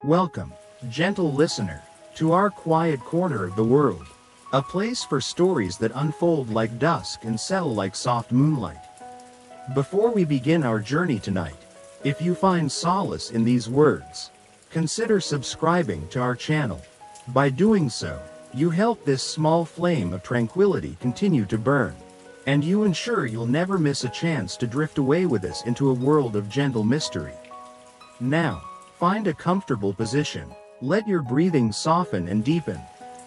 Welcome, gentle listener, to our quiet corner of the world, a place for stories that unfold like dusk and settle like soft moonlight. Before we begin our journey tonight, if you find solace in these words, consider subscribing to our channel. By doing so, you help this small flame of tranquility continue to burn, and you ensure you'll never miss a chance to drift away with us into a world of gentle mystery. Now, find a comfortable position, let your breathing soften and deepen,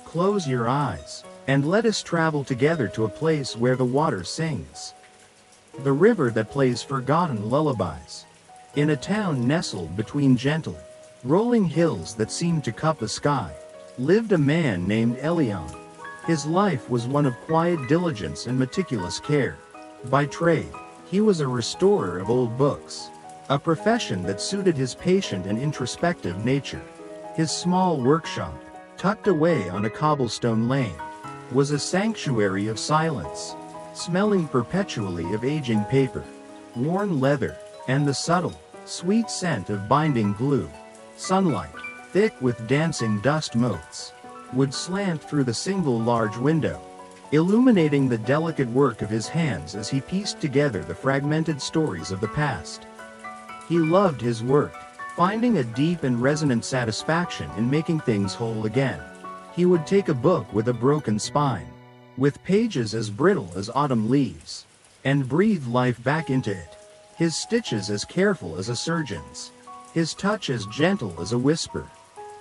close your eyes, and let us travel together to a place where the water sings. The river that plays forgotten lullabies. In a town nestled between gentle, rolling hills that seem to cup the sky, lived a man named Elian. His life was one of quiet diligence and meticulous care. By trade, he was a restorer of old books, a profession that suited his patient and introspective nature. His small workshop, tucked away on a cobblestone lane, was a sanctuary of silence, smelling perpetually of aging paper, worn leather, and the subtle, sweet scent of binding glue. Sunlight, thick with dancing dust motes, would slant through the single large window, illuminating the delicate work of his hands as he pieced together the fragmented stories of the past. He loved his work, finding a deep and resonant satisfaction in making things whole again. He would take a book with a broken spine, with pages as brittle as autumn leaves, and breathe life back into it, his stitches as careful as a surgeon's, his touch as gentle as a whisper.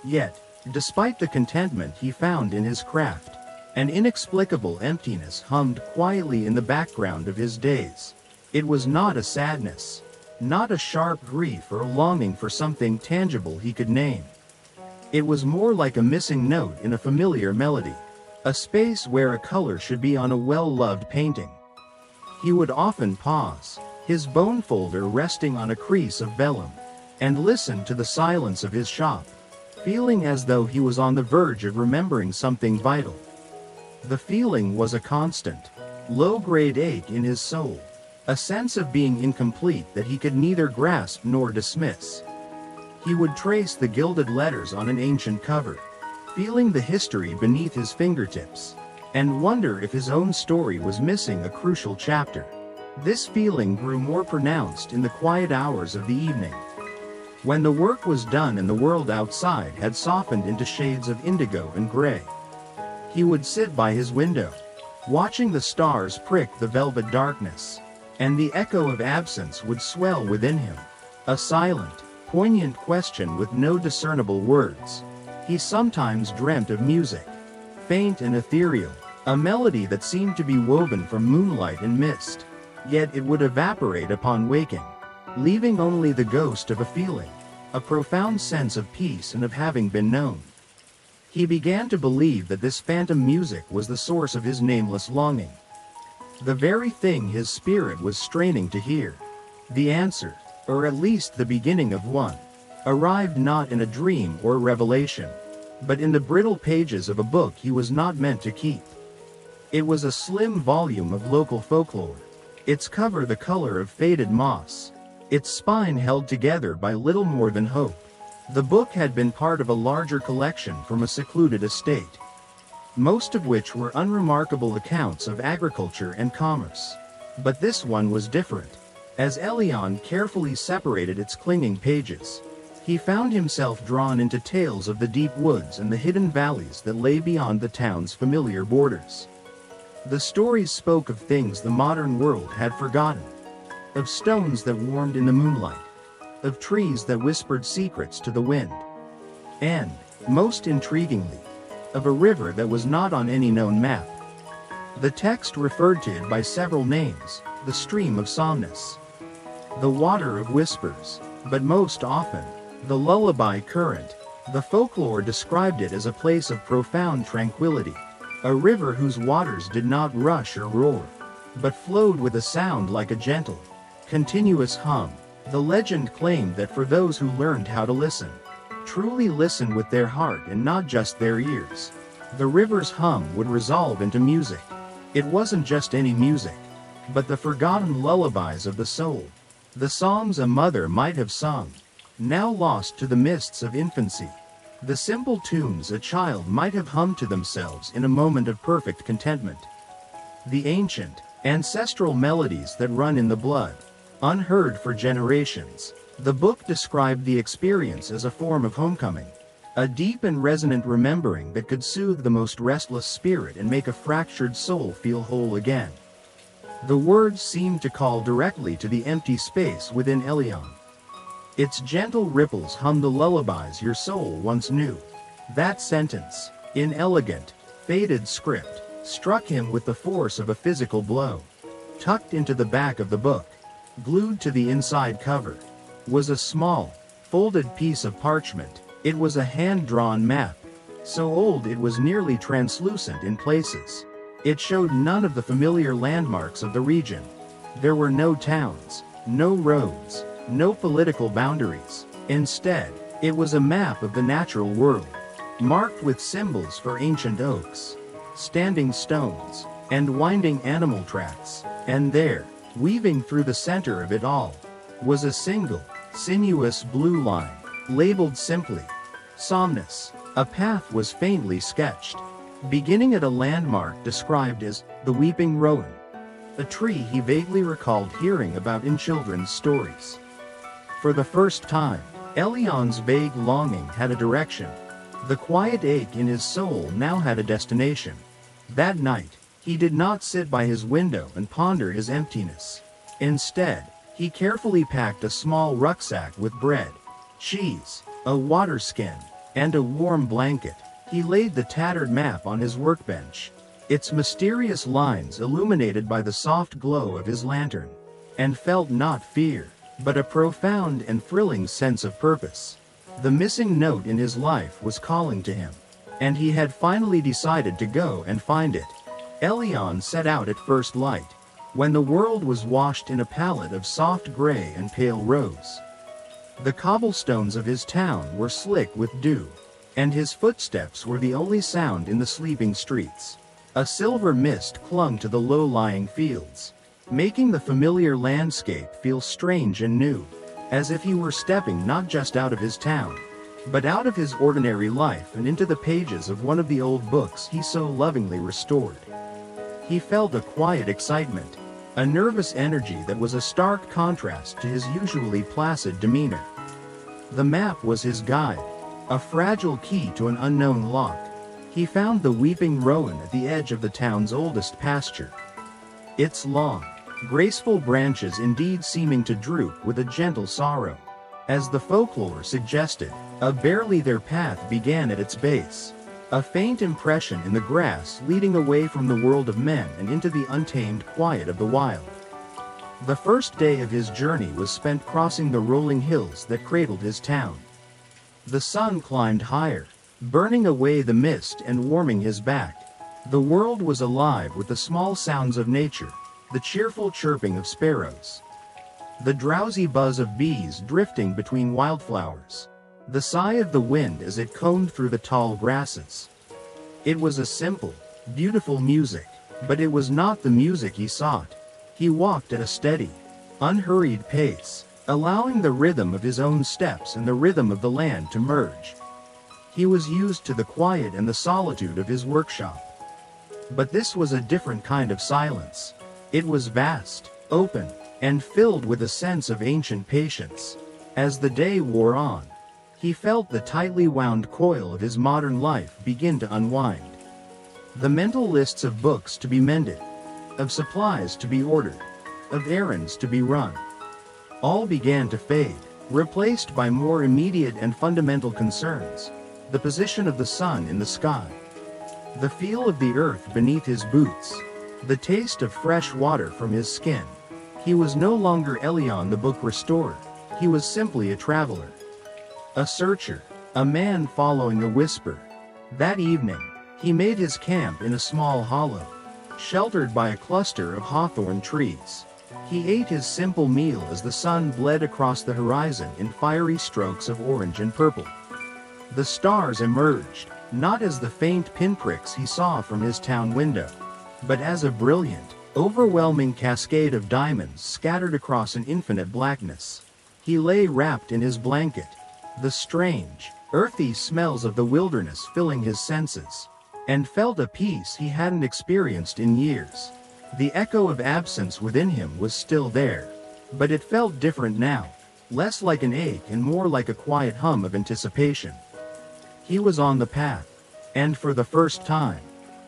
Yet, despite the contentment he found in his craft, an inexplicable emptiness hummed quietly in the background of his days. It was not a sadness, not a sharp grief or a longing for something tangible he could name. It was more like a missing note in a familiar melody, a space where a color should be on a well-loved painting. He would often pause, his bone folder resting on a crease of vellum, and listen to the silence of his shop, feeling as though he was on the verge of remembering something vital. The feeling was a constant, low-grade ache in his soul, a sense of being incomplete that he could neither grasp nor dismiss. He would trace the gilded letters on an ancient cover, feeling the history beneath his fingertips, and wonder if his own story was missing a crucial chapter. This feeling grew more pronounced in the quiet hours of the evening, when the work was done and the world outside had softened into shades of indigo and gray. He would sit by his window, watching the stars prick the velvet darkness, and the echo of absence would swell within him, a silent, poignant question with no discernible words. He sometimes dreamt of music, faint and ethereal, a melody that seemed to be woven from moonlight and mist, yet it would evaporate upon waking, leaving only the ghost of a feeling, a profound sense of peace and of having been known. He began to believe that this phantom music was the source of his nameless longing, the very thing his spirit was straining to hear. The answer, or at least the beginning of one, arrived not in a dream or revelation, but in the brittle pages of a book he was not meant to keep. It was a slim volume of local folklore, its cover the color of faded moss, its spine held together by little more than hope. The book had been part of a larger collection from a secluded estate, most of which were unremarkable accounts of agriculture and commerce. But this one was different. As Elian carefully separated its clinging pages, he found himself drawn into tales of the deep woods and the hidden valleys that lay beyond the town's familiar borders. The stories spoke of things the modern world had forgotten, of stones that warmed in the moonlight, of trees that whispered secrets to the wind, and, most intriguingly, of a river that was not on any known map. The text referred to it by several names: the stream of Somnus, the water of whispers, but most often, the lullaby current. The folklore described it as a place of profound tranquility, a river whose waters did not rush or roar, but flowed with a sound like a gentle, continuous hum. The legend claimed that for those who learned how to listen, truly listen with their heart and not just their ears, the river's hum would resolve into music. It wasn't just any music, but the forgotten lullabies of the soul, the songs a mother might have sung, now lost to the mists of infancy. The simple tunes a child might have hummed to themselves in a moment of perfect contentment. The ancient, ancestral melodies that run in the blood, unheard for generations. The book described the experience as a form of homecoming, a deep and resonant remembering that could soothe the most restless spirit and make a fractured soul feel whole again. The words seemed to call directly to the empty space within Elian. Its gentle ripples hummed the lullabies your soul once knew. That sentence, in elegant, faded script, struck him with the force of a physical blow. Tucked into the back of the book, glued to the inside cover, was a small, folded piece of parchment. It was a hand-drawn map, so old it was nearly translucent in places. It showed none of the familiar landmarks of the region. There were no towns, no roads, no political boundaries. Instead, it was a map of the natural world, marked with symbols for ancient oaks, standing stones, and winding animal tracks. And there, weaving through the center of it all, was a single, sinuous blue line, labeled simply, Somnus. A path was faintly sketched, beginning at a landmark described as the Weeping Rowan, a tree he vaguely recalled hearing about in children's stories. For the first time, Elian's vague longing had a direction. The quiet ache in his soul now had a destination. That night, he did not sit by his window and ponder his emptiness. Instead, he carefully packed a small rucksack with bread, cheese, a water skin, and a warm blanket. He laid the tattered map on his workbench, its mysterious lines illuminated by the soft glow of his lantern, and felt not fear, but a profound and thrilling sense of purpose. The missing note in his life was calling to him, and he had finally decided to go and find it. Elian set out at first light, when the world was washed in a palette of soft gray and pale rose. The cobblestones of his town were slick with dew, and his footsteps were the only sound in the sleeping streets. A silver mist clung to the low-lying fields, making the familiar landscape feel strange and new, as if he were stepping not just out of his town, but out of his ordinary life and into the pages of one of the old books he so lovingly restored. He felt a quiet excitement, a nervous energy that was a stark contrast to his usually placid demeanor. The map was his guide, a fragile key to an unknown lock. He found the Weeping Rowan at the edge of the town's oldest pasture, its long, graceful branches indeed seeming to droop with a gentle sorrow. As the folklore suggested, a barely their path began at its base, a faint impression in the grass leading away from the world of men and into the untamed quiet of the wild. The first day of his journey was spent crossing the rolling hills that cradled his town. The sun climbed higher, burning away the mist and warming his back. The world was alive with the small sounds of nature, the cheerful chirping of sparrows, the drowsy buzz of bees drifting between wildflowers, the sigh of the wind as it combed through the tall grasses. It was a simple, beautiful music, but it was not the music he sought. He walked at a steady, unhurried pace, allowing the rhythm of his own steps and the rhythm of the land to merge. He was used to the quiet and the solitude of his workshop. But this was a different kind of silence. It was vast, open, and filled with a sense of ancient patience. As the day wore on, he felt the tightly wound coil of his modern life begin to unwind. The mental lists of books to be mended, of supplies to be ordered, of errands to be run, all began to fade, replaced by more immediate and fundamental concerns: the position of the sun in the sky, the feel of the earth beneath his boots, the taste of fresh water from his skin. He was no longer Elian the book restorer. He was simply a traveler, a searcher, a man following a whisper. That evening, he made his camp in a small hollow, sheltered by a cluster of hawthorn trees. He ate his simple meal as the sun bled across the horizon in fiery strokes of orange and purple. The stars emerged, not as the faint pinpricks he saw from his town window, but as a brilliant, overwhelming cascade of diamonds scattered across an infinite blackness. He lay wrapped in his blanket, the strange, earthy smells of the wilderness filling his senses, and felt a peace he hadn't experienced in years. The echo of absence within him was still there, but it felt different now, less like an ache and more like a quiet hum of anticipation. He was on the path, and for the first time,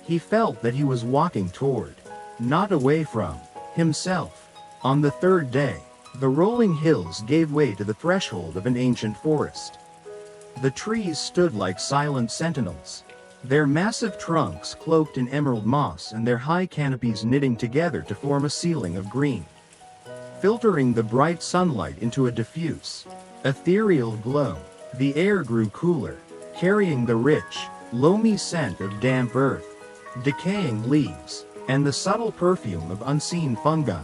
he felt that he was walking toward, not away from, himself. On the third day, the rolling hills gave way to the threshold of an ancient forest. The trees stood like silent sentinels, their massive trunks cloaked in emerald moss and their high canopies knitting together to form a ceiling of green, filtering the bright sunlight into a diffuse, ethereal glow. The air grew cooler, carrying the rich, loamy scent of damp earth, decaying leaves, and the subtle perfume of unseen fungi.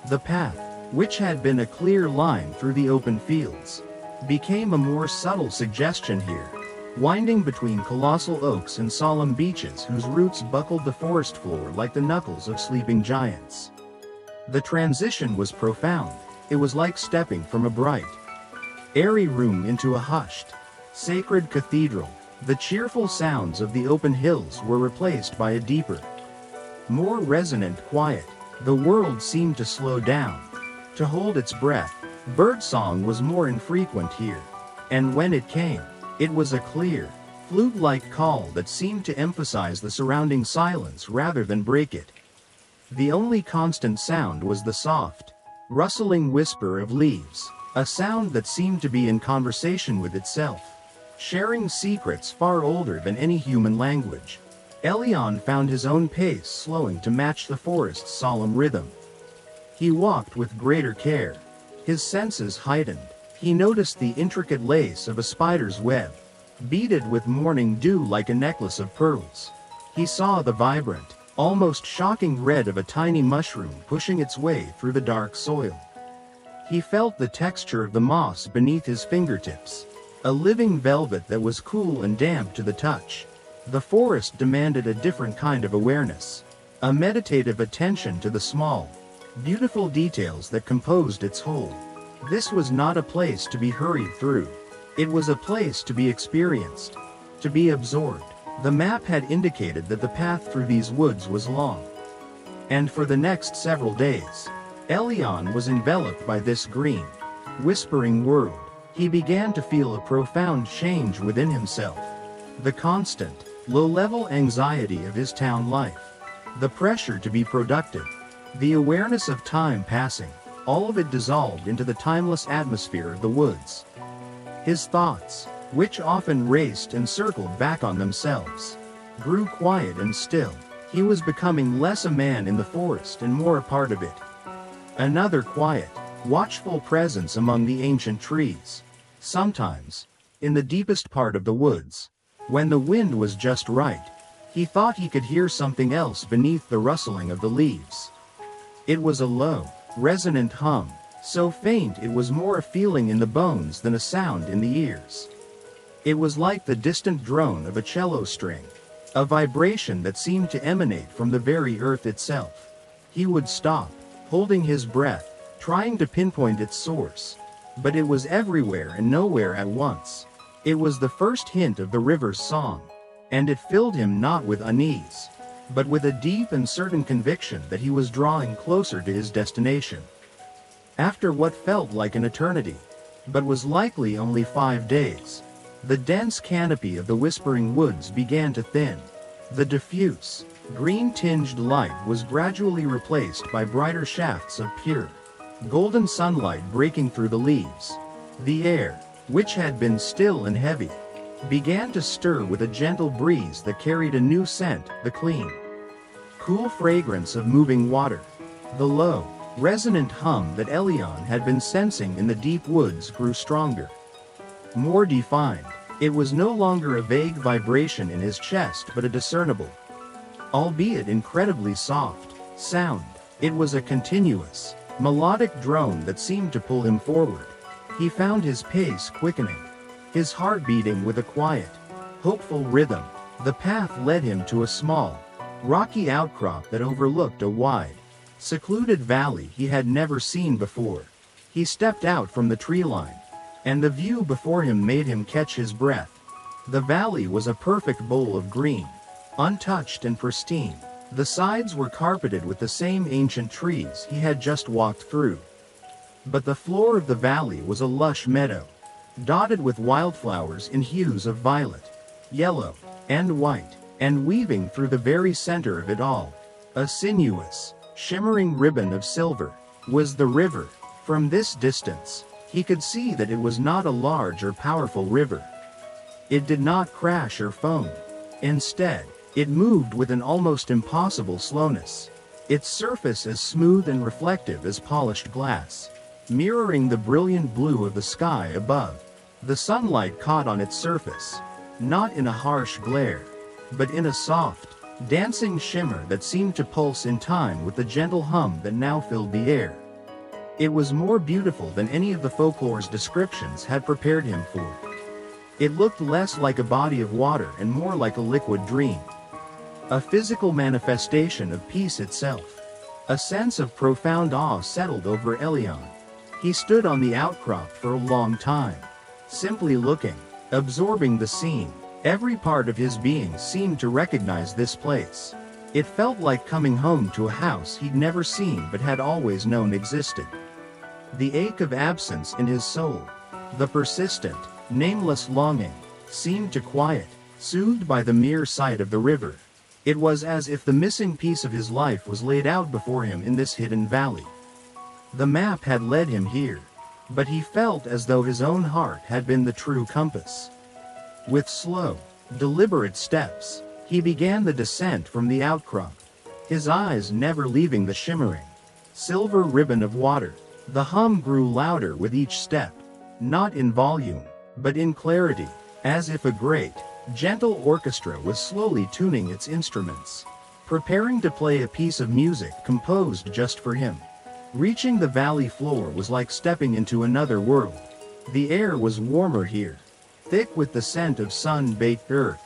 The path, which had been a clear line through the open fields, became a more subtle suggestion here, winding between colossal oaks and solemn beeches whose roots buckled the forest floor like the knuckles of sleeping giants. The transition was profound. It was like stepping from a bright, airy room into a hushed, sacred cathedral. The cheerful sounds of the open hills were replaced by a deeper, more resonant quiet. The world seemed to slow down, to hold its breath. Birdsong was more infrequent here, and when it came, it was a clear, flute-like call that seemed to emphasize the surrounding silence rather than break it. The only constant sound was the soft, rustling whisper of leaves, a sound that seemed to be in conversation with itself, sharing secrets far older than any human language. Elian found his own pace slowing to match the forest's solemn rhythm. He walked with greater care, his senses heightened. He noticed the intricate lace of a spider's web, beaded with morning dew like a necklace of pearls. He saw the vibrant, almost shocking red of a tiny mushroom pushing its way through the dark soil. He felt the texture of the moss beneath his fingertips, a living velvet that was cool and damp to the touch. The forest demanded a different kind of awareness, a meditative attention to the small, beautiful details that composed its whole. This was not a place to be hurried through. It was a place to be experienced, to be absorbed. The map had indicated that the path through these woods was long, and for the next several days, Elian was enveloped by this green, whispering world. He began to feel a profound change within himself. The constant, low-level anxiety of his town life, the pressure to be productive, the awareness of time passing, all of it dissolved into the timeless atmosphere of the woods. His thoughts, which often raced and circled back on themselves, grew quiet and still. He was becoming less a man in the forest and more a part of it. Another quiet, watchful presence among the ancient trees. Sometimes, in the deepest part of the woods, when the wind was just right, he thought he could hear something else beneath the rustling of the leaves. It was a low, resonant hum, so faint it was more a feeling in the bones than a sound in the ears. It was like the distant drone of a cello string, a vibration that seemed to emanate from the very earth itself. He would stop, holding his breath, trying to pinpoint its source, but it was everywhere and nowhere at once. It was the first hint of the river's song, and it filled him not with unease, but with a deep and certain conviction that he was drawing closer to his destination. After what felt like an eternity, but was likely only 5 days, the dense canopy of the whispering woods began to thin. The diffuse, green-tinged light was gradually replaced by brighter shafts of pure, golden sunlight breaking through the leaves. The air, which had been still and heavy, began to stir with a gentle breeze that carried a new scent, the clean, cool fragrance of moving water. The low, resonant hum that Elian had been sensing in the deep woods grew stronger, more defined. It was no longer a vague vibration in his chest but a discernible, albeit incredibly soft, sound. It was a continuous, melodic drone that seemed to pull him forward. He found his pace quickening, his heart beating with a quiet, hopeful rhythm. The path led him to a small, rocky outcrop that overlooked a wide, secluded valley he had never seen before. He stepped out from the tree line, and the view before him made him catch his breath. The valley was a perfect bowl of green, untouched and pristine. The sides were carpeted with the same ancient trees he had just walked through. But the floor of the valley was a lush meadow, dotted with wildflowers in hues of violet, yellow, and white, and weaving through the very center of it all, a sinuous, shimmering ribbon of silver, was the river. From this distance, he could see that it was not a large or powerful river. It did not crash or foam. Instead, it moved with an almost impossible slowness, its surface as smooth and reflective as polished glass, mirroring the brilliant blue of the sky above. The sunlight caught on its surface, not in a harsh glare, but in a soft, dancing shimmer that seemed to pulse in time with the gentle hum that now filled the air. It was more beautiful than any of the folklore's descriptions had prepared him for. It looked less like a body of water and more like a liquid dream. A physical manifestation of peace itself. A sense of profound awe settled over Elian. He stood on the outcrop for a long time, simply looking, absorbing the scene. Every part of his being seemed to recognize this place. It felt like coming home to a house he'd never seen but had always known existed. The ache of absence in his soul, the persistent, nameless longing, seemed to quiet, soothed by the mere sight of the river. It was as if the missing piece of his life was laid out before him in this hidden valley. The map had led him here, but he felt as though his own heart had been the true compass. With slow, deliberate steps, he began the descent from the outcrop, his eyes never leaving the shimmering, silver ribbon of water. The hum grew louder with each step, not in volume, but in clarity, as if a great, gentle orchestra was slowly tuning its instruments, preparing to play a piece of music composed just for him. Reaching the valley floor was like stepping into another world. The air was warmer here, thick with the scent of sun-baked earth,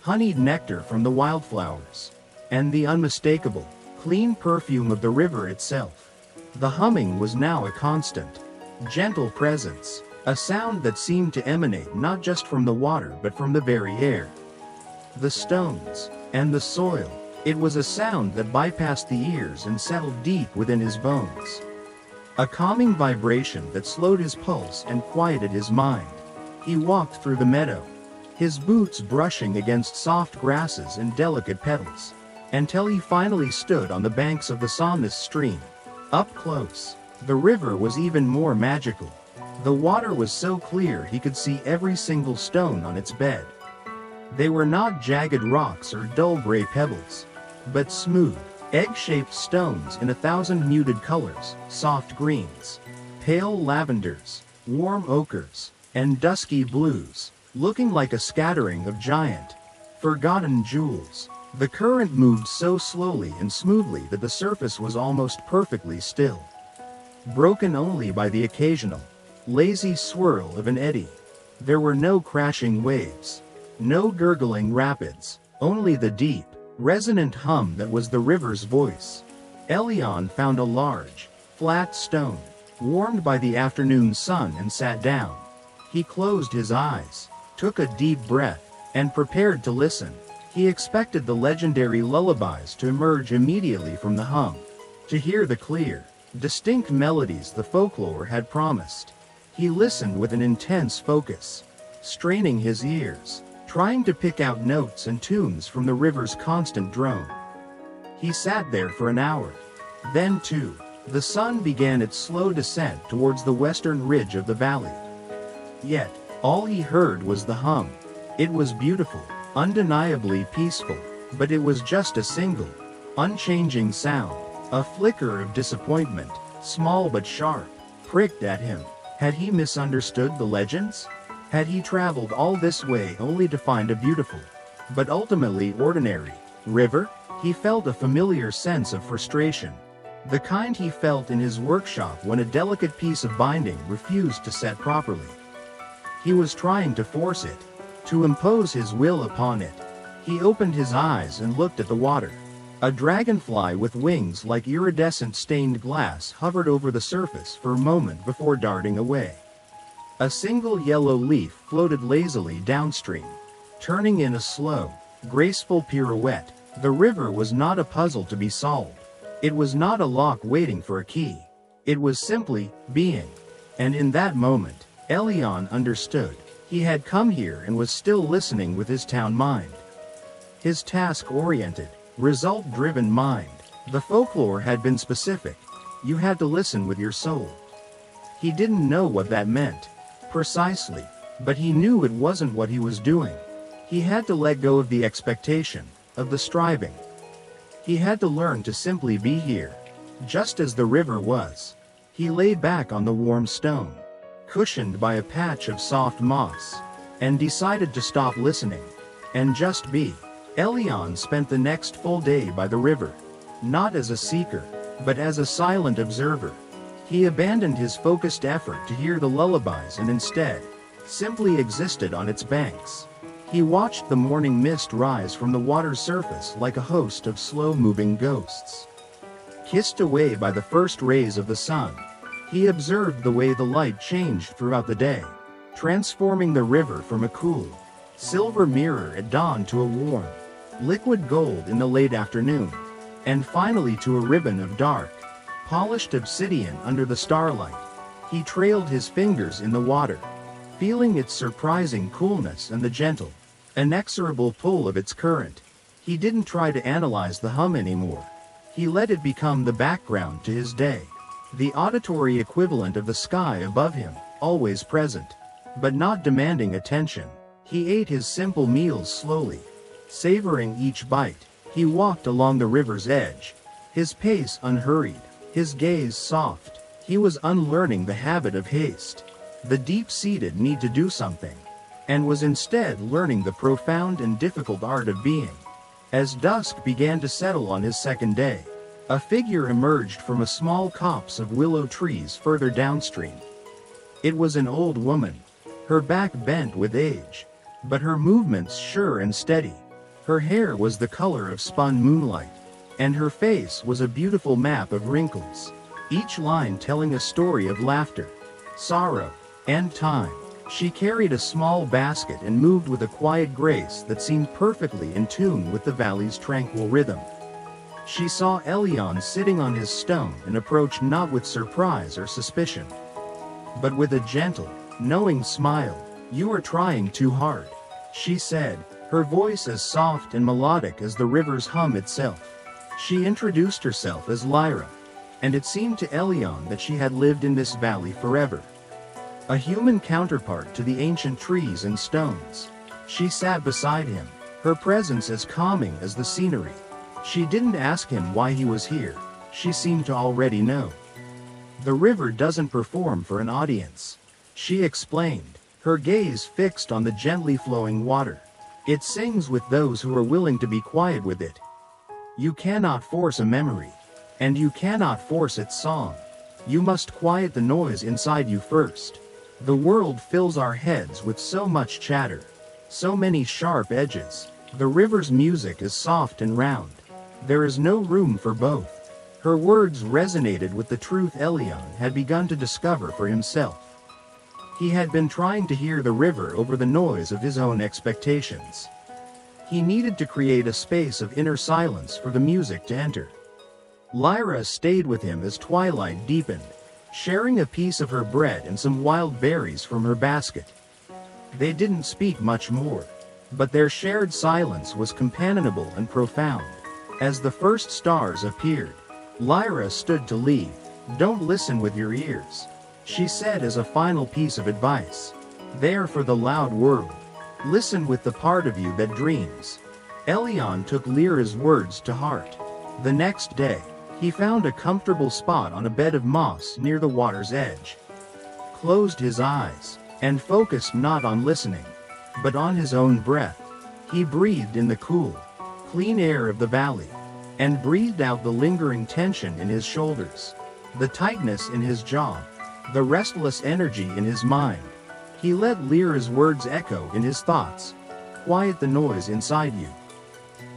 honeyed nectar from the wildflowers, and the unmistakable, clean perfume of the river itself. The humming was now a constant, gentle presence, a sound that seemed to emanate not just from the water but from the very air. The stones, and the soil, it was a sound that bypassed the ears and settled deep within his bones. A calming vibration that slowed his pulse and quieted his mind. He walked through the meadow, his boots brushing against soft grasses and delicate petals, until he finally stood on the banks of the soundless stream. Up close, the river was even more magical. The water was so clear he could see every single stone on its bed. They were not jagged rocks or dull gray pebbles, but smooth, egg-shaped stones in 1,000 muted colors, soft greens, pale lavenders, warm ochres, and dusky blues, looking like a scattering of giant, forgotten jewels. The current moved so slowly and smoothly that the surface was almost perfectly still, broken only by the occasional, lazy swirl of an eddy. There were no crashing waves, no gurgling rapids, only the deep, resonant hum that was the river's voice. Elian found a large, flat stone, warmed by the afternoon sun, and sat down. He closed his eyes, took a deep breath, and prepared to listen. He expected the legendary lullabies to emerge immediately from the hum, to hear the clear, distinct melodies the folklore had promised. He listened with an intense focus, straining his ears, trying to pick out notes and tunes from the river's constant drone. He sat there for an hour. Then two. The sun began its slow descent towards the western ridge of the valley. Yet, all he heard was the hum. It was beautiful, undeniably peaceful, but it was just a single, unchanging sound. A flicker of disappointment, small but sharp, pricked at him. Had he misunderstood the legends? Had he traveled all this way only to find a beautiful, but ultimately ordinary, river? He felt a familiar sense of frustration, the kind he felt in his workshop when a delicate piece of binding refused to set properly. He was trying to force it, to impose his will upon it. He opened his eyes and looked at the water. A dragonfly with wings like iridescent stained glass hovered over the surface for a moment before darting away. A single yellow leaf floated lazily downstream, turning in a slow, graceful pirouette. The river was not a puzzle to be solved. It was not a lock waiting for a key. It was simply being. And in that moment, Elian understood. He had come here and was still listening with his town mind. His task-oriented, result-driven mind. The folklore had been specific. You had to listen with your soul. He didn't know what that meant precisely, but he knew it wasn't what he was doing. He had to let go of the expectation, of the striving. He had to learn to simply be here, just as the river was. He lay back on the warm stone, cushioned by a patch of soft moss, and decided to stop listening, and just be. Elian spent the next full day by the river, not as a seeker, but as a silent observer. He abandoned his focused effort to hear the lullabies and instead, simply existed on its banks. He watched the morning mist rise from the water's surface like a host of slow-moving ghosts. Kissed away by the first rays of the sun, he observed the way the light changed throughout the day, transforming the river from a cool, silver mirror at dawn to a warm, liquid gold in the late afternoon, and finally to a ribbon of dark, polished obsidian under the starlight. He trailed his fingers in the water, feeling its surprising coolness and the gentle, inexorable pull of its current. He didn't try to analyze the hum anymore. He let it become the background to his day, the auditory equivalent of the sky above him, always present, but not demanding attention. He ate his simple meals slowly, savoring each bite. He walked along the river's edge, his pace unhurried, his gaze soft. He was unlearning the habit of haste, the deep-seated need to do something, and was instead learning the profound and difficult art of being. As dusk began to settle on his second day, a figure emerged from a small copse of willow trees further downstream. It was an old woman, her back bent with age, but her movements sure and steady. Her hair was the color of spun moonlight, and her face was a beautiful map of wrinkles, each line telling a story of laughter, sorrow, and time. She carried a small basket and moved with a quiet grace that seemed perfectly in tune with the valley's tranquil rhythm. She saw Elian sitting on his stone and approached not with surprise or suspicion, but with a gentle, knowing smile. "You are trying too hard," she said, her voice as soft and melodic as the river's hum itself. She introduced herself as Lyra, and it seemed to Elian that she had lived in this valley forever. A human counterpart to the ancient trees and stones. She sat beside him, her presence as calming as the scenery. She didn't ask him why he was here. She seemed to already know. "The river doesn't perform for an audience," she explained, her gaze fixed on the gently flowing water. "It sings with those who are willing to be quiet with it. You cannot force a memory, and you cannot force its song. You must quiet the noise inside you first. The world fills our heads with so much chatter, so many sharp edges. The river's music is soft and round. There is no room for both." Her words resonated with the truth Elian had begun to discover for himself. He had been trying to hear the river over the noise of his own expectations. He needed to create a space of inner silence for the music to enter. Lyra stayed with him as twilight deepened, sharing a piece of her bread and some wild berries from her basket. They didn't speak much more, but their shared silence was companionable and profound. As the first stars appeared, Lyra stood to leave. "Don't listen with your ears," she said as a final piece of advice. "They are for the loud world. Listen with the part of you that dreams." Elian took Lyra's words to heart. The next day, he found a comfortable spot on a bed of moss near the water's edge, closed his eyes, and focused not on listening, but on his own breath. He breathed in the cool, clean air of the valley, and breathed out the lingering tension in his shoulders, the tightness in his jaw, the restless energy in his mind. He let Lyra's words echo in his thoughts. "Quiet the noise inside you.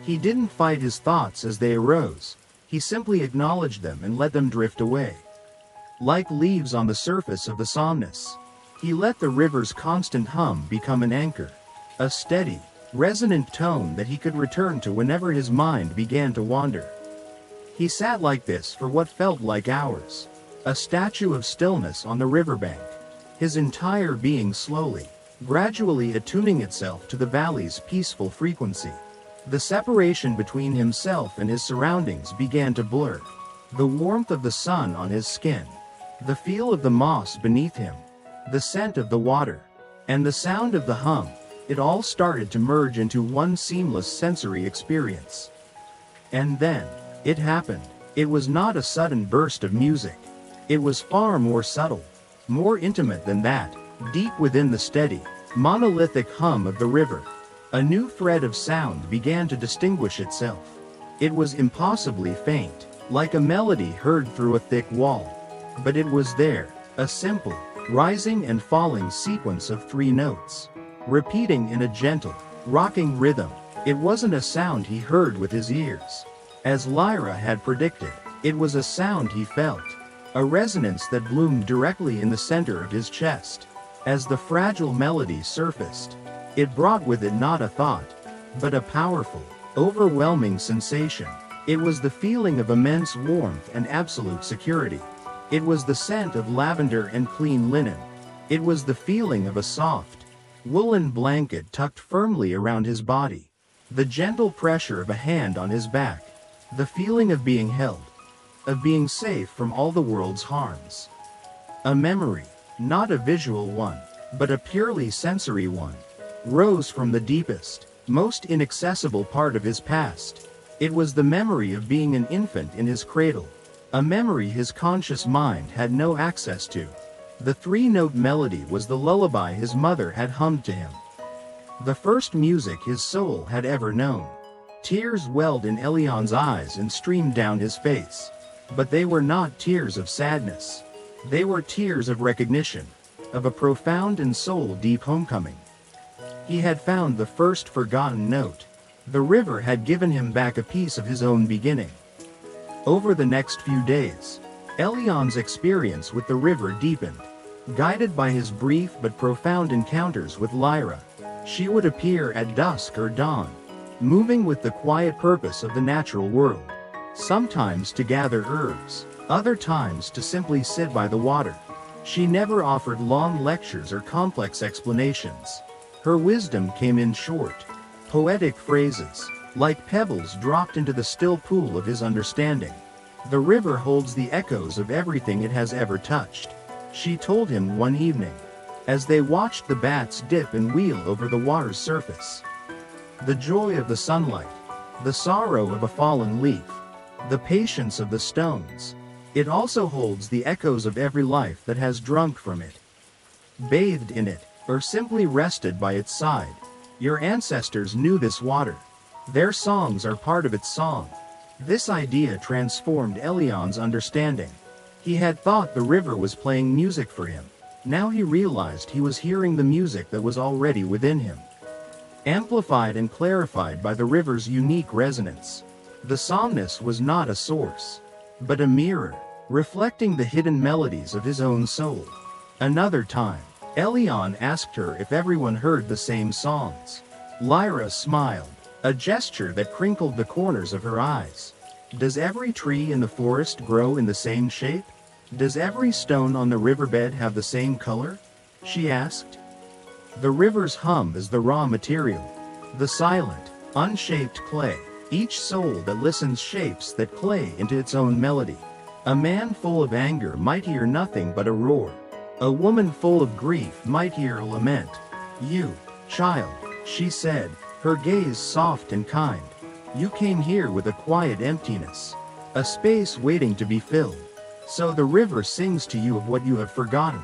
He didn't fight his thoughts as they arose, he simply acknowledged them and let them drift away. Like leaves on the surface of the somnus, he let the river's constant hum become an anchor, a steady, resonant tone that he could return to whenever his mind began to wander. He sat like this for what felt like hours, a statue of stillness on the riverbank, his entire being slowly, gradually attuning itself to the valley's peaceful frequency. The separation between himself and his surroundings began to blur. The warmth of the sun on his skin, the feel of the moss beneath him, the scent of the water, and the sound of the hum, it all started to merge into one seamless sensory experience. And then, it happened. It was not a sudden burst of music. It was far more subtle, more intimate than that, deep within the steady, monolithic hum of the river. A new thread of sound began to distinguish itself. It was impossibly faint, like a melody heard through a thick wall. But it was there, a simple, rising and falling sequence of 3 notes, repeating in a gentle, rocking rhythm. It wasn't a sound he heard with his ears. As Lyra had predicted, it was a sound he felt, a resonance that bloomed directly in the center of his chest. As the fragile melody surfaced, it brought with it not a thought, but a powerful, overwhelming sensation. It was the feeling of immense warmth and absolute security. It was the scent of lavender and clean linen. It was the feeling of a soft, woolen blanket tucked firmly around his body, the gentle pressure of a hand on his back, the feeling of being held, of being safe from all the world's harms. A memory, not a visual one, but a purely sensory one, rose from the deepest, most inaccessible part of his past. It was the memory of being an infant in his cradle, a memory his conscious mind had no access to. The 3-note melody was the lullaby his mother had hummed to him, the first music his soul had ever known. Tears welled in Elian's eyes and streamed down his face. But they were not tears of sadness. They were tears of recognition, of a profound and soul-deep homecoming. He had found the first forgotten note. The river had given him back a piece of his own beginning. Over the next few days, Elian's experience with the river deepened. Guided by his brief but profound encounters with Lyra, she would appear at dusk or dawn, moving with the quiet purpose of the natural world, sometimes to gather herbs, other times to simply sit by the water. She never offered long lectures or complex explanations. Her wisdom came in short, poetic phrases, like pebbles dropped into the still pool of his understanding. The river holds the echoes of everything it has ever touched, she told him one evening, as they watched the bats dip and wheel over the water's surface. The joy of the sunlight, the sorrow of a fallen leaf, the patience of the stones. It also holds the echoes of every life that has drunk from it, bathed in it, or simply rested by its side. Your ancestors knew this water. Their songs are part of its song. This idea transformed Elian's understanding. He had thought the river was playing music for him. Now he realized he was hearing the music that was already within him, amplified and clarified by the river's unique resonance. The somnus was not a source, but a mirror, reflecting the hidden melodies of his own soul. Another time, Elian asked her if everyone heard the same songs. Lyra smiled, a gesture that crinkled the corners of her eyes. Does every tree in the forest grow in the same shape? Does every stone on the riverbed have the same color? She asked. The river's hum is the raw material, the silent, unshaped clay. Each soul that listens shapes that clay into its own melody. A man full of anger might hear nothing but a roar. A woman full of grief might hear a lament. You, child, she said, her gaze soft and kind. You came here with a quiet emptiness, a space waiting to be filled. So the river sings to you of what you have forgotten,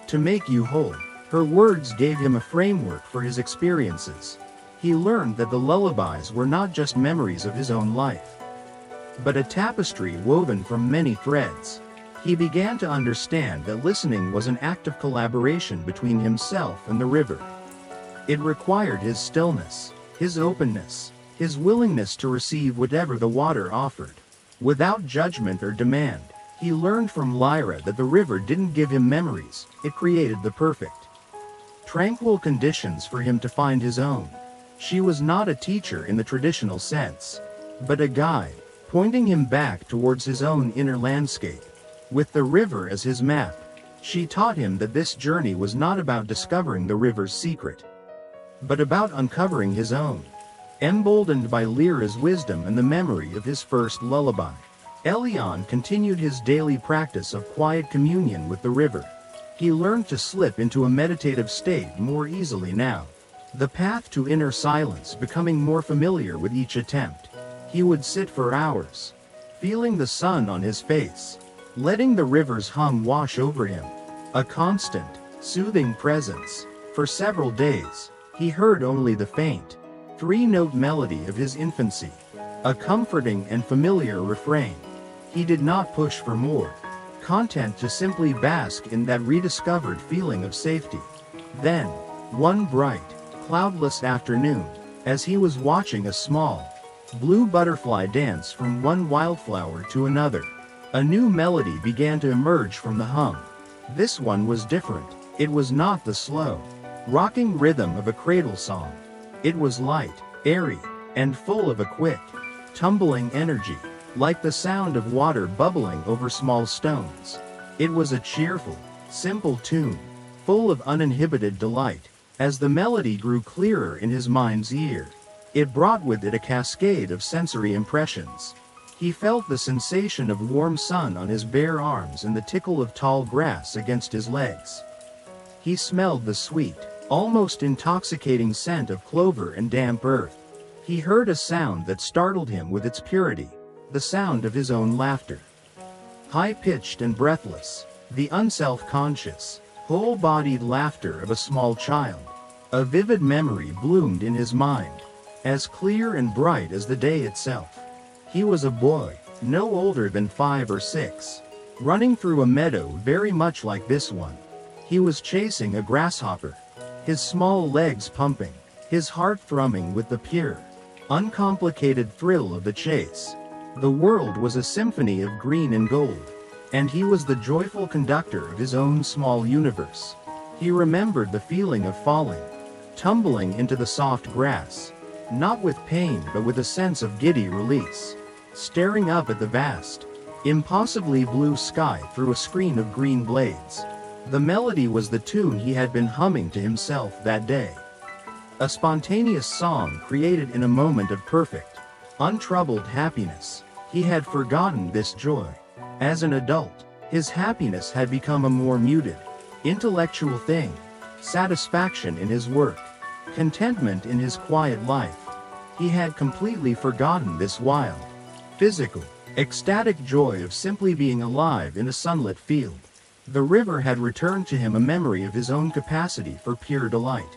to make you whole. Her words gave him a framework for his experiences. He learned that the lullabies were not just memories of his own life, but a tapestry woven from many threads. He began to understand that listening was an act of collaboration between himself and the river. It required his stillness, his openness, his willingness to receive whatever the water offered. Without judgment or demand, he learned from Lyra that the river didn't give him memories, it created the perfect, tranquil conditions for him to find his own. She was not a teacher in the traditional sense, but a guide, pointing him back towards his own inner landscape. With the river as his map, she taught him that this journey was not about discovering the river's secret, but about uncovering his own. Emboldened by Lyra's wisdom and the memory of his first lullaby, Elian continued his daily practice of quiet communion with the river. He learned to slip into a meditative state more easily now, the path to inner silence becoming more familiar with each attempt. He would sit for hours, feeling the sun on his face, letting the river's hum wash over him, a constant, soothing presence. For several days, he heard only the faint, three-note melody of his infancy, a comforting and familiar refrain. He did not push for more, content to simply bask in that rediscovered feeling of safety. Then, one bright, cloudless afternoon, as he was watching a small, blue butterfly dance from one wildflower to another, a new melody began to emerge from the hum. This one was different. It was not the slow, rocking rhythm of a cradle song. It was light, airy, and full of a quick, tumbling energy, like the sound of water bubbling over small stones. It was a cheerful, simple tune, full of uninhibited delight. As the melody grew clearer in his mind's ear, it brought with it a cascade of sensory impressions. He felt the sensation of warm sun on his bare arms and the tickle of tall grass against his legs. He smelled the sweet, almost intoxicating scent of clover and damp earth. He heard a sound that startled him with its purity, the sound of his own laughter. High-pitched and breathless, the unself-conscious, whole-bodied laughter of a small child. A vivid memory bloomed in his mind, as clear and bright as the day itself. He was a boy, no older than 5 or 6, running through a meadow very much like this one. He was chasing a grasshopper, his small legs pumping, his heart thrumming with the pure, uncomplicated thrill of the chase. The world was a symphony of green and gold, and he was the joyful conductor of his own small universe. He remembered the feeling of falling, tumbling into the soft grass, not with pain but with a sense of giddy release, staring up at the vast, impossibly blue sky through a screen of green blades. The melody was the tune he had been humming to himself that day. A spontaneous song created in a moment of perfect, untroubled happiness. He had forgotten this joy. As an adult, his happiness had become a more muted, intellectual thing, satisfaction in his work, contentment in his quiet life. He had completely forgotten this wild, physical, ecstatic joy of simply being alive in a sunlit field. The river had returned to him a memory of his own capacity for pure delight.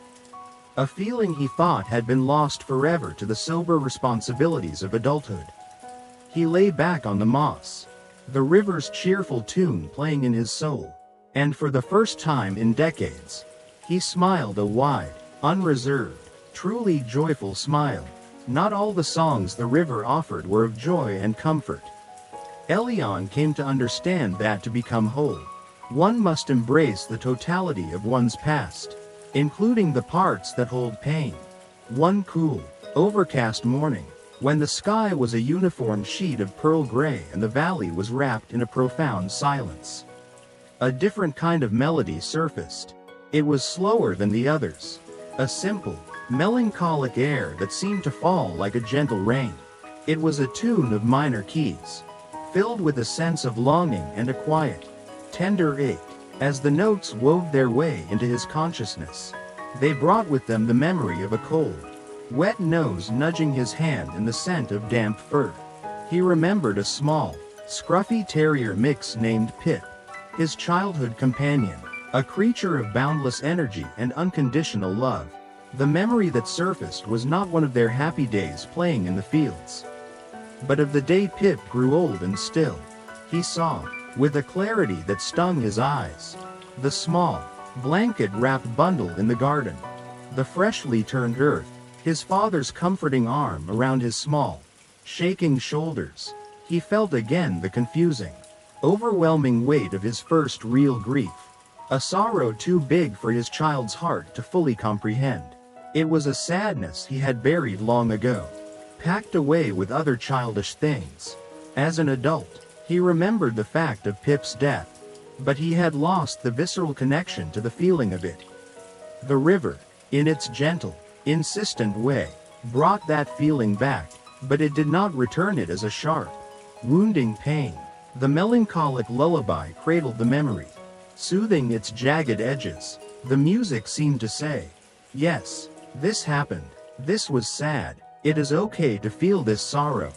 A feeling he thought had been lost forever to the sober responsibilities of adulthood. He lay back on the moss, the river's cheerful tune playing in his soul, and for the first time in decades, he smiled a wide, unreserved, truly joyful smile. Not all the songs the river offered were of joy and comfort. Elian came to understand that to become whole, one must embrace the totality of one's past, including the parts that hold pain. One cool, overcast morning, when the sky was a uniform sheet of pearl gray and the valley was wrapped in a profound silence, a different kind of melody surfaced. It was slower than the others, a simple, melancholic air that seemed to fall like a gentle rain. It was a tune of minor keys, filled with a sense of longing and a quiet, tender ache. As the notes wove their way into his consciousness, they brought with them the memory of a cold, wet nose nudging his hand and the scent of damp fur. He remembered a small, scruffy terrier mix named Pip, his childhood companion, a creature of boundless energy and unconditional love. The memory that surfaced was not one of their happy days playing in the fields, but of the day Pip grew old and still. He saw, with a clarity that stung his eyes, the small, blanket-wrapped bundle in the garden, the freshly turned earth, His father's comforting arm around his small, shaking shoulders. He felt again the confusing, overwhelming weight of his first real grief. A sorrow too big for his child's heart to fully comprehend. It was a sadness he had buried long ago, packed away with other childish things. As an adult, he remembered the fact of Pip's death, but he had lost the visceral connection to the feeling of it. The river, in its gentle, insistent way, brought that feeling back, but it did not return it as a sharp, wounding pain. The melancholic lullaby cradled the memory, soothing its jagged edges. The music seemed to say, "Yes, this happened. This was sad. It is okay to feel this sorrow.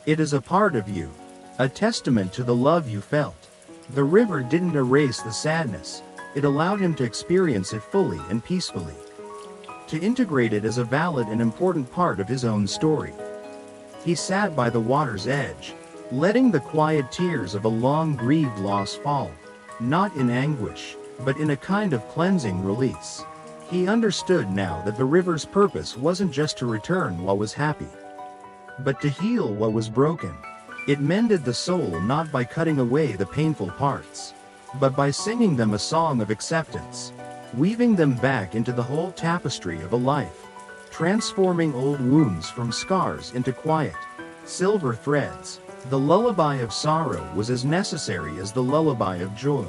It is a part of you, a testament to the love you felt." The river didn't erase the sadness, it allowed him to experience it fully and peacefully, to integrate it as a valid and important part of his own story. He sat by the water's edge, letting the quiet tears of a long-grieved loss fall, not in anguish, but in a kind of cleansing release. He understood now that the river's purpose wasn't just to return what was happy, but to heal what was broken. It mended the soul not by cutting away the painful parts, but by singing them a song of acceptance, weaving them back into the whole tapestry of a life, transforming old wounds from scars into quiet, silver threads. The lullaby of sorrow was as necessary as the lullaby of joy,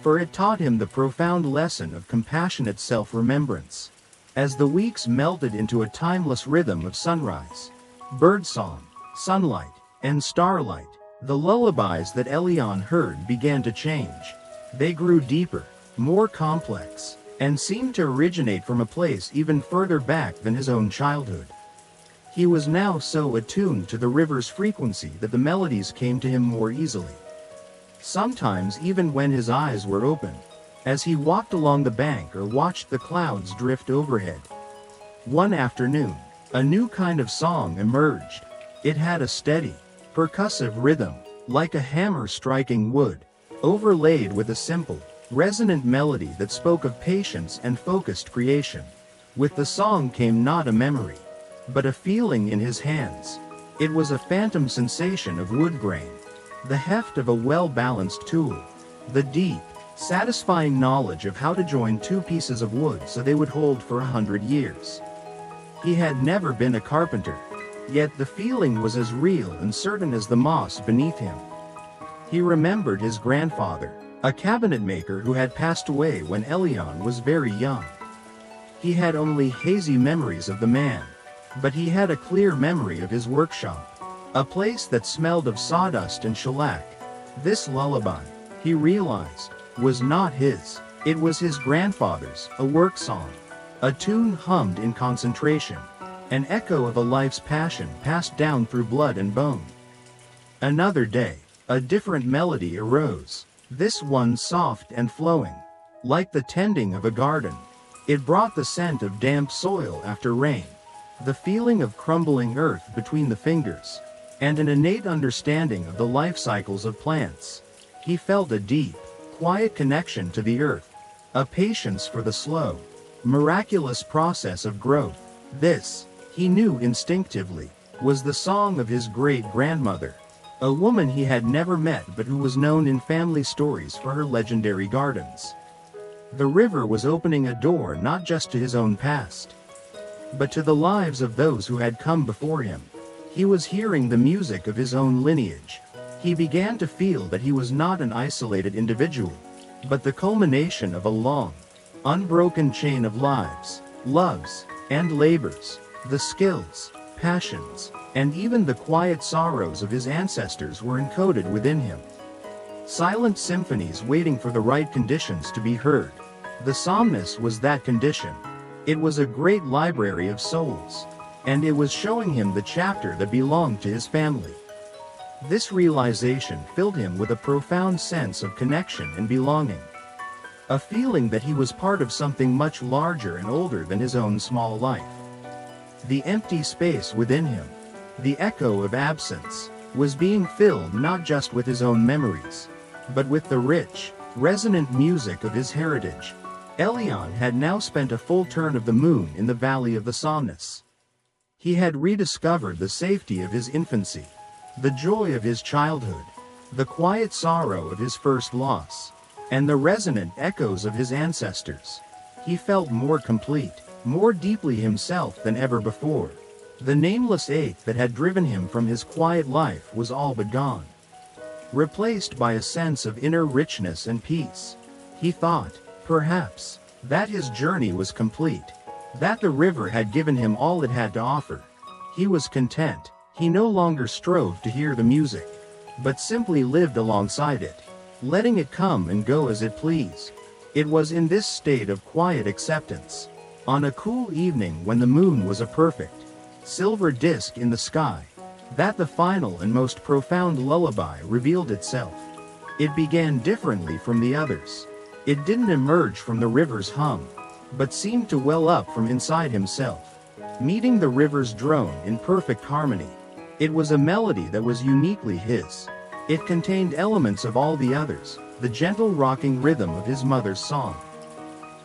for it taught him the profound lesson of compassionate self-remembrance. As the weeks melted into a timeless rhythm of sunrise, birdsong, sunlight, and starlight, the lullabies that Elian heard began to change. They grew deeper, more complex, and seemed to originate from a place even further back than his own childhood. He was now so attuned to the river's frequency that the melodies came to him more easily, sometimes even when his eyes were open, as he walked along the bank or watched the clouds drift overhead. One afternoon, a new kind of song emerged. It had a steady, percussive rhythm, like a hammer striking wood, overlaid with a simple, resonant melody that spoke of patience and focused creation. With the song came not a memory, but a feeling in his hands. It was a phantom sensation of wood grain, the heft of a well-balanced tool, the deep, satisfying knowledge of how to join two pieces of wood so they would hold for 100 years. He had never been a carpenter, yet the feeling was as real and certain as the moss beneath him. He remembered his grandfather, a cabinet maker who had passed away when Elian was very young. He had only hazy memories of the man, but he had a clear memory of his workshop, a place that smelled of sawdust and shellac. This lullaby, he realized, was not his. It was his grandfather's, a work song, a tune hummed in concentration, an echo of a life's passion passed down through blood and bone. Another day, a different melody arose, this one soft and flowing, like the tending of a garden. It brought the scent of damp soil after rain, the feeling of crumbling earth between the fingers, and an innate understanding of the life cycles of plants. He felt a deep, quiet connection to the earth, a patience for the slow, miraculous process of growth. This, he knew instinctively, was the song of his great-grandmother, a woman he had never met but who was known in family stories for her legendary gardens. The river was opening a door not just to his own past, but to the lives of those who had come before him. He was hearing the music of his own lineage. He began to feel that he was not an isolated individual, but the culmination of a long, unbroken chain of lives, loves, and labors. The skills, passions, and even the quiet sorrows of his ancestors were encoded within him. Silent symphonies waiting for the right conditions to be heard. The psalmist was that condition. It was a great library of souls, and it was showing him the chapter that belonged to his family. This realization filled him with a profound sense of connection and belonging, a feeling that he was part of something much larger and older than his own small life. The empty space within him, the echo of absence, was being filled not just with his own memories, but with the rich, resonant music of his heritage. Elian had now spent a full turn of the moon in the valley of the somnus. He had rediscovered the safety of his infancy, the joy of his childhood, the quiet sorrow of his first loss, and the resonant echoes of his ancestors. He felt more complete, more deeply himself than ever before. The nameless ache that had driven him from his quiet life was all but gone, replaced by a sense of inner richness and peace. He thought, perhaps, that his journey was complete, that the river had given him all it had to offer. He was content. He no longer strove to hear the music, but simply lived alongside it, letting it come and go as it pleased. It was in this state of quiet acceptance, on a cool evening when the moon was a perfect, silver disk in the sky, that the final and most profound lullaby revealed itself. It began differently from the others. It didn't emerge from the river's hum, but seemed to well up from inside himself, meeting the river's drone in perfect harmony. It was a melody that was uniquely his. It contained elements of all the others, the gentle rocking rhythm of his mother's song,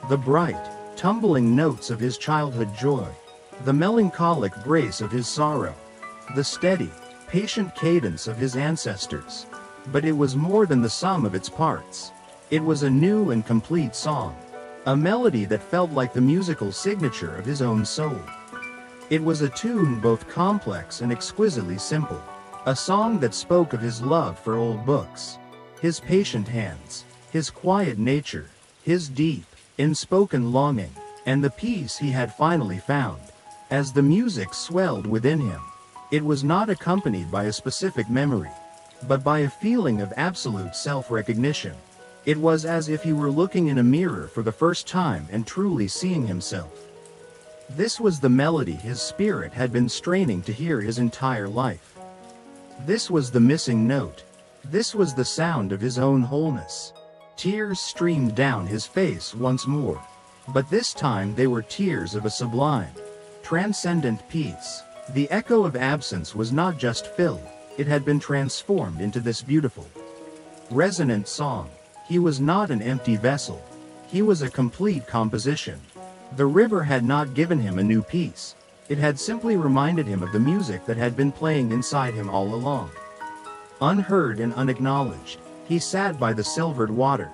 the bright, tumbling notes of his childhood joy, the melancholic grace of his sorrow, the steady, patient cadence of his ancestors. But it was more than the sum of its parts. It was a new and complete song, a melody that felt like the musical signature of his own soul. It was a tune both complex and exquisitely simple, a song that spoke of his love for old books, his patient hands, his quiet nature, his deep, unspoken longing, and the peace he had finally found. As the music swelled within him, it was not accompanied by a specific memory, but by a feeling of absolute self-recognition. It was as if he were looking in a mirror for the first time and truly seeing himself. This was the melody his spirit had been straining to hear his entire life. This was the missing note. This was the sound of his own wholeness. Tears streamed down his face once more, but this time they were tears of a sublime, transcendent peace. The echo of absence was not just filled, it had been transformed into this beautiful, resonant song. He was not an empty vessel. He was a complete composition. The river had not given him a new piece. It had simply reminded him of the music that had been playing inside him all along. Unheard and unacknowledged, he sat by the silvered water,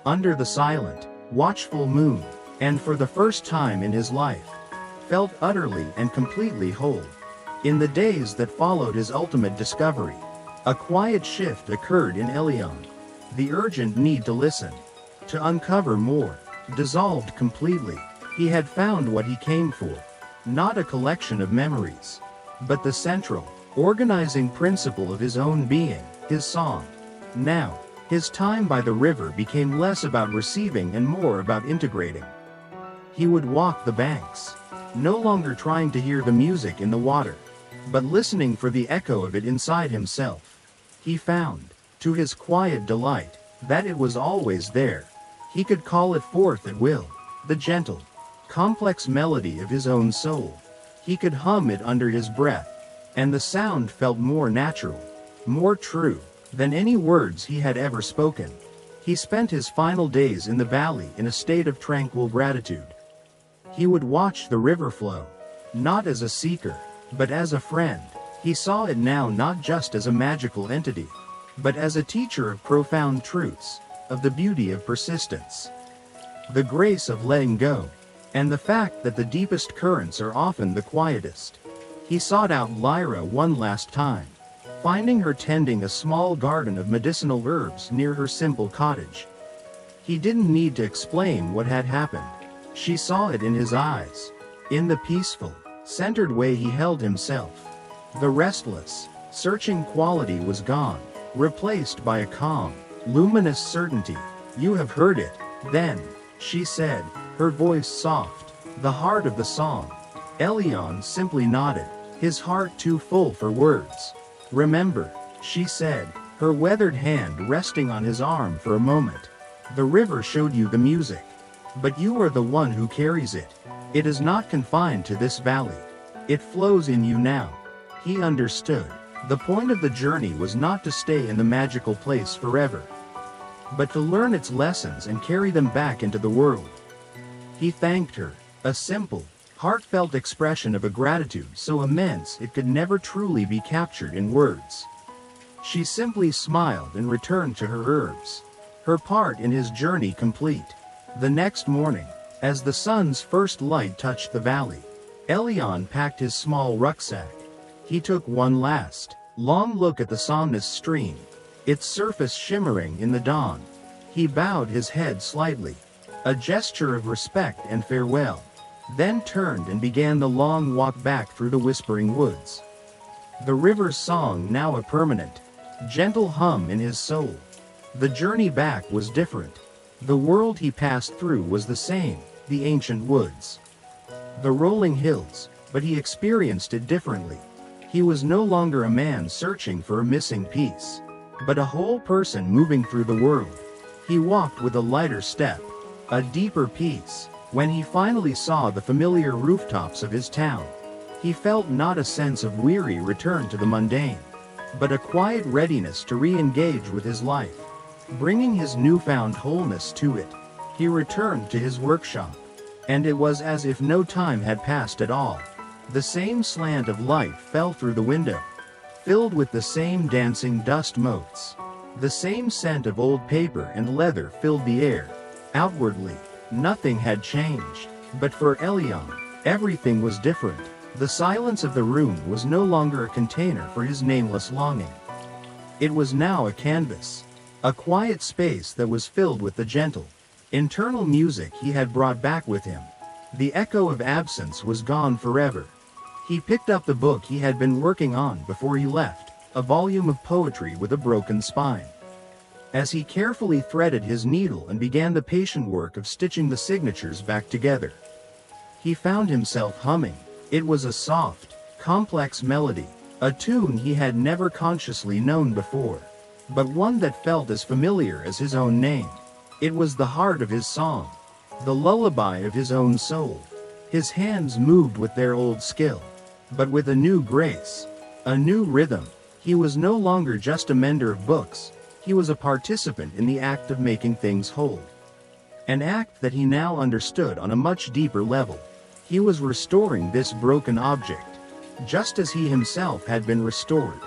under the silent, watchful moon, and for the first time in his life, felt utterly and completely whole. In the days that followed his ultimate discovery, a quiet shift occurred in Elian. The urgent need to listen, to uncover more, dissolved completely. He had found what he came for, not a collection of memories, but the central, organizing principle of his own being, his song. Now, his time by the river became less about receiving and more about integrating. He would walk the banks, no longer trying to hear the music in the water, but listening for the echo of it inside himself. He found, to his quiet delight, that it was always there. He could call it forth at will, the gentle, complex melody of his own soul. He could hum it under his breath, and the sound felt more natural, more true, than any words he had ever spoken. He spent his final days in the valley in a state of tranquil gratitude. He would watch the river flow, not as a seeker, but as a friend. He saw it now not just as a magical entity, but as a teacher of profound truths, of the beauty of persistence, the grace of letting go, and the fact that the deepest currents are often the quietest. He sought out Lyra one last time, finding her tending a small garden of medicinal herbs near her simple cottage. He didn't need to explain what had happened. She saw it in his eyes, in the peaceful, centered way he held himself. The restless, searching quality was gone, replaced by a calm, luminous certainty. "You have heard it, then," she said, her voice soft, the heart of the song. Elian simply nodded, his heart too full for words. "Remember," she said, her weathered hand resting on his arm for a moment. "The river showed you the music, but you are the one who carries it. It is not confined to this valley. It flows in you now." He understood. The point of the journey was not to stay in the magical place forever, but to learn its lessons and carry them back into the world. He thanked her, a simple, heartfelt expression of a gratitude so immense it could never truly be captured in words. She simply smiled and returned to her herbs, her part in his journey complete. The next morning, as the sun's first light touched the valley, Elian packed his small rucksack. He took one last, long look at the somnus stream, its surface shimmering in the dawn. He bowed his head slightly, a gesture of respect and farewell, then turned and began the long walk back through the whispering woods. The river's song now a permanent, gentle hum in his soul. The journey back was different. The world he passed through was the same, the ancient woods, the rolling hills, but he experienced it differently. He was no longer a man searching for a missing piece, but a whole person moving through the world. He walked with a lighter step, a deeper peace. When he finally saw the familiar rooftops of his town, he felt not a sense of weary return to the mundane, but a quiet readiness to re-engage with his life. Bringing his newfound wholeness to it, he returned to his workshop, and it was as if no time had passed at all. The same slant of light fell through the window, filled with the same dancing dust motes. The same scent of old paper and leather filled the air. Outwardly, nothing had changed, but for Elian, everything was different. The silence of the room was no longer a container for his nameless longing. It was now a canvas, a quiet space that was filled with the gentle, internal music he had brought back with him. The echo of absence was gone forever. He picked up the book he had been working on before he left, a volume of poetry with a broken spine. As he carefully threaded his needle and began the patient work of stitching the signatures back together, he found himself humming. It was a soft, complex melody, a tune he had never consciously known before, but one that felt as familiar as his own name. It was the heart of his song, the lullaby of his own soul. His hands moved with their old skill, but with a new grace, a new rhythm. He was no longer just a mender of books. He was a participant in the act of making things whole. An act that he now understood on a much deeper level. He was restoring this broken object, just as he himself had been restored.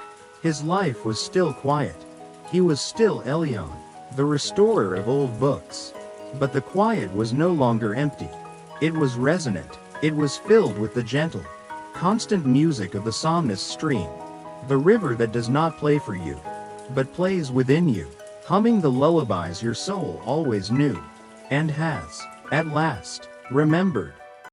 His life was still quiet. He was still Elian, the restorer of old books. But the quiet was no longer empty. It was resonant. It was filled with the gentle, constant music of the somnus stream, the river that does not play for you, but plays within you, humming the lullabies your soul always knew, and has, at last, remembered.